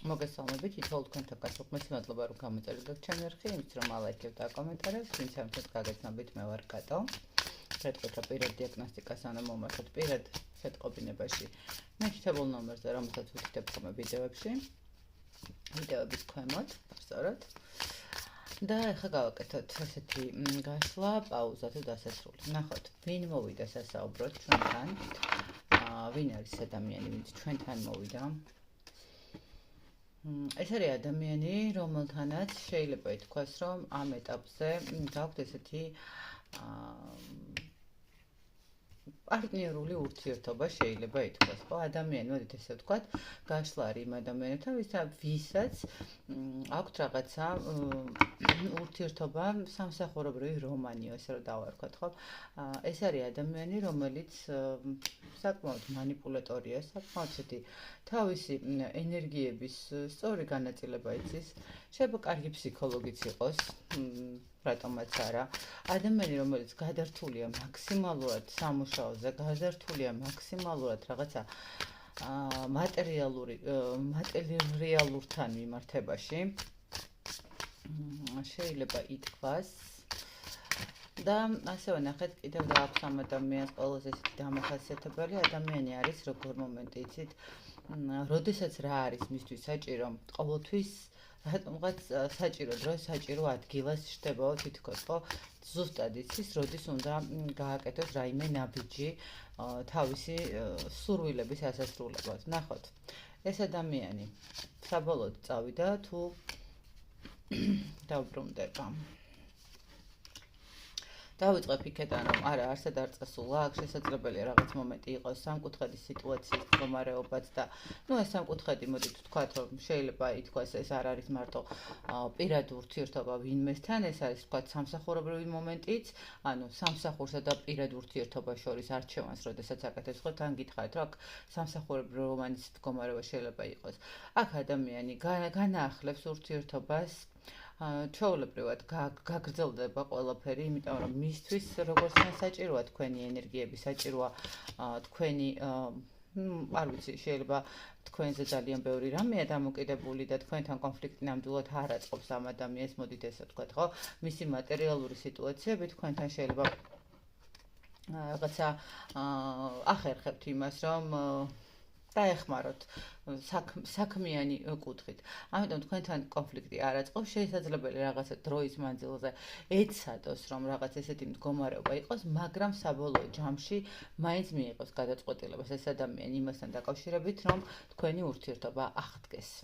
მოგესალმებით, თითოეულ თქვენთან გასულ მადლობა რომ გამოწერეთ ჩემი არხი, იმით რომ ალაიქებთ და კომენტარებს, ვინც ამით გაგეცნობით მე ვარ კატო. შეტყობთ რა პირად დიაგნოსტიკას ანუ მომართოთ პირად შეტყობინებაში. მე თითოეულ ნომერზე რომელსაც ვიქნებ ხოლმე ვიდეოებში. ვიდეოების ქვემოთ, სწორად. და ახლა გავაკეთოთ ესეთი გასვლა, პაუზა თუ დასასრული. ნახოთ, ვინ მოვიდა სასაუბროთ ჩვენთან. ვინ არის ადამიანი, ვინც ჩვენთან მოვიდა. ეს არის ადამიანი, რომელთანაც შეიძლება ითქვას, რომ ამ ეტაპზე გაქვთ ესეთი პარტნიორული ურთიერთობა შეიძლება ითქვას, ხო? ადამიანი, მოდით ესე ვთქვათ, გაშლა არის იმ ადამიანთან, ვისაც აქვთ რაღაცა ურთიერთობა, სამსახურებრივი რომანი, ესე რომ დავარქვათ, ხო? ეს არის ადამიანი, რომელიც საკმაოდ манипуляტორია, საკმაოდ ესეთი თავისი ენერგიების სწორი განაწილება იცის, შეიძლება კარგი ფსიქოლოგიც იყოს, რატომაც არა. ადამიანი, რომელიც გადართულია მაქსიმალურად სამუშაოზე, გადართულია მაქსიმალურად რაღაცა მატერიალურთან მიმართებაში, შეიძლება ითქვას. და ასევე ნახეთ, კიდევ და აქვს ამ ადამიანს ყველაზე ესეთი დამახასიათებელი ადამიანი არის, როგორ მომენტი იცით, როდესაც რა არის მისთვის საჭირო, ყოველთვის რატომღაც საჭირო დროს, საჭირო ადგილას ჩდებაო თითქოს, ხო? ზუსტად იცის, როდის უნდა გააკეთოს რაიმე ნაბიჯი თავისი სურვილების ასასრულებლად. ნახოთ, ეს ადამიანი საბოლოოდ წავიდა თუ დაუბრუნდება. დავიწყებ იქიდან, რომ არა, არსად არ წასულა, აქ შესაძლებელია რაღაც მომენტი იყოს სამკუთხედის სიტუაციის მდგომარეობაც და ეს სამკუთხედი მოდით ვთქვათ, რომ შეიძლება ითქვას ეს არ არის მარტო პირად ურთიერთობა ვინმესთან, ეს არის ვთქვათ სამსახურებრივი მომენტიც, ანუ სამსახურსა და პირად ურთიერთობას შორის არჩევანს, როდესაც აკეთებს, ხო, თან გითხარით, რომ აქ სამსახურებრივი რომანის მდგომარეობა შეიძლება იყოს. აქ ადამიანი განაახლებს ურთიერთობას ჩვეულებრივად გაგრძელდება ყველაფერი, იმიტომ რომ მისთვის როგორც საჭიროა თქვენი ენერგიები, საჭიროა თქვენი არ ვიცი, შეიძლება თქვენზე ძალიან ბევრი რამეა დამოკიდებული და თქვენთან კონფლიქტი ნამდვილად არ აწყობს ამ ადამიანს, მოდით ესე ვთქვათ, ხო? მისი მატერიალური სიტუაციები თქვენთან შეიძლება რაღაცა ახერხებთ იმას, რომ დაეხმაროთ საქმიანი კუთხით. ამიტომ თქვენთან კონფლიქტი არ აწყობს, შესაძლებელი რაღაცა დროის მანძილზე ეცადოს, რომ რაღაც ესეთი მდგომარეობა იყოს, მაგრამ საბოლოო ჯამში მაინც მიიღოს გადაწყვეტილებას ეს ადამიანი იმასთან დაკავშირებით, რომ თქვენი ურთიერთობა აღდგეს.